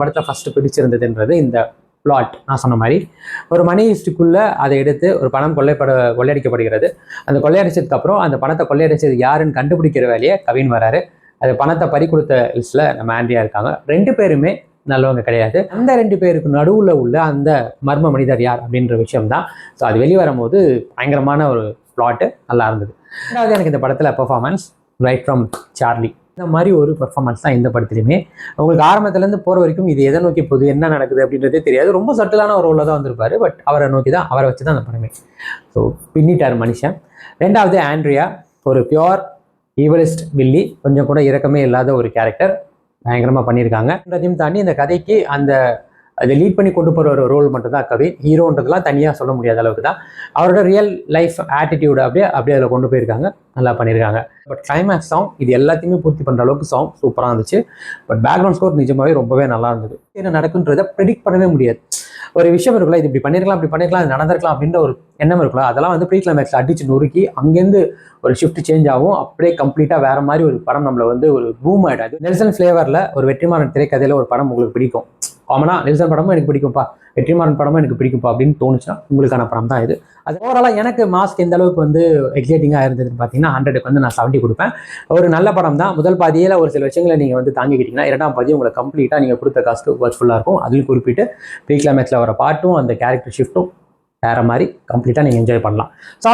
படத்தில் ஃபஸ்ட்டு பிடிச்சிருந்ததுன்றது இந்த பிளாட். நான் சொன்ன மாதிரி ஒரு மணி ஹிஸ்ட்ரிக்குள்ளே அதை எடுத்து ஒரு பணம் கொள்ளையடிக்கப்படுகிறது. அந்த கொள்ளையடிச்சதுக்கப்புறம் அந்த பணத்தை கொள்ளையடிச்சது யாருன்னு கண்டுபிடிக்கிற வேலையை கவின் வராரு. அது பணத்தை பறி கொடுத்த லிஸ்ட்டில் நம்ம ஆண்ட்ரியா இருக்காங்க. 2 பேருமே நல்லவங்க கிடையாது. அந்த 2 பேருக்கு நடுவில் உள்ள அந்த மர்ம மனிதர் யார் அப்படின்ற விஷயம் தான். ஸோ அது வெளியே வரும்போது பயங்கரமான ஒரு பிளாட்டு நல்லா இருந்தது. ரெண்டாவது எனக்கு இந்த படத்தில் பெர்ஃபார்மன்ஸ் ரைட் ஃப்ரம் சார்லி. இந்த மாதிரி ஒரு பெர்ஃபார்மன்ஸ் தான் இந்த படத்துலையுமே. உங்களுக்கு ஆரம்பத்துலேருந்து போகிற வரைக்கும் இது எதை நோக்கி போகுது, என்ன நடக்குது அப்படின்றதே தெரியாது. ரொம்ப சட்டிலான ஒரு ரோலில் தான் வந்திருப்பாரு. பட் அவரை வச்சு தான் அந்த படமே. ஸோ பின்னிட்டார் மனுஷன். ரெண்டாவது ஆண்ட்ரியா, ஒரு பியோர் ஈவலிஸ்ட் வில்லி, கொஞ்சம் கூட இரக்கமே இல்லாத ஒரு கேரக்டர், பயங்கரமாக பண்ணியிருக்காங்க. அதையும் தாண்டி இந்த கதைக்கு அதை லீட் பண்ணி கொண்டு போகிற ஒரு ரோல் மட்டும் தான் கவின். ஹீரோன்றதுலாம் தனியாக சொல்ல முடியாத அளவுக்கு தான் அவரோட ரியல் லைஃப் ஆட்டிடியூட் அப்படியே அதில் கொண்டு போயிருக்காங்க. நல்லா பண்ணியிருக்காங்க. பட் கிளைமேக்ஸ் சாங் இது எல்லாத்தையுமே பூர்த்தி பண்ணுற அளவுக்கு சாங் சூப்பராக இருந்துச்சு. பட் பேக்ரவுண்ட் ஸ்கோர் நிஜமாகவே ரொம்பவே நல்லா இருந்தது. என்ன நடக்குன்றதை ப்ரெடிக்ட் பண்ணவே முடியாது. ஒரு விஷயம் இருக்குல்ல, இது இப்படி பண்ணியிருக்கலாம் அது நடந்திருக்கலாம் அப்படின்ற ஒரு எண்ணம் இருக்குல்ல, அதெல்லாம் ப்ரீ கிளைமேக்ஸில் அடிச்சு நொறுக்கி அங்கேருந்து ஒரு ஷிஃப்ட் சேஞ்ச் ஆகும். அப்படியே கம்ப்ளீட்டாக வேற மாதிரி ஒரு படம் நம்மளை ஒரு பூம் ஆகிடாது. நெல்சன் ஃப்ளேவரில் ஒரு வெற்றிமாறன் திரைக்கதையில் ஒரு படம் உங்களுக்கு பிடிக்கும், காமனா நெல்சன் படமும் எனக்கு பிடிக்கும்ப்பா, வெற்றிமாறன் படமும் எனக்கு பிடிக்கும்ப்பா அப்படின்னு தோணுச்சுன்னா உங்களுக்கான படம் தான் இது. அது ஓவராலாக எனக்கு மாஸ்க் எந்த அளவுக்கு எக்ஸைட்டிங்காக இருந்ததுன்னு பார்த்தீங்கன்னா 100க்கு நான் 70 கொடுப்பேன். ஒரு நல்ல படம் தான். முதல் பாதியில் ஒரு சில விஷயங்களை நீங்கள் தாங்கிக்கிட்டீங்கன்னா இரண்டாம் பாதி உங்களை கம்ப்ளீட்டாக நீங்கள் கொடுத்த காசுக்கு ஒர்க்ஃபுல்லாக இருக்கும். அதையும் குறிப்பிட்டு ப்ரீ கிளைமேக்ஸில் வர பாட்டும் அந்த கேரக்டர் ஷிஃப்ட்டும் வேறு மாதிரி கம்ப்ளீட்டாக நீங்கள் என்ஜாய் பண்ணலாம். ஸோ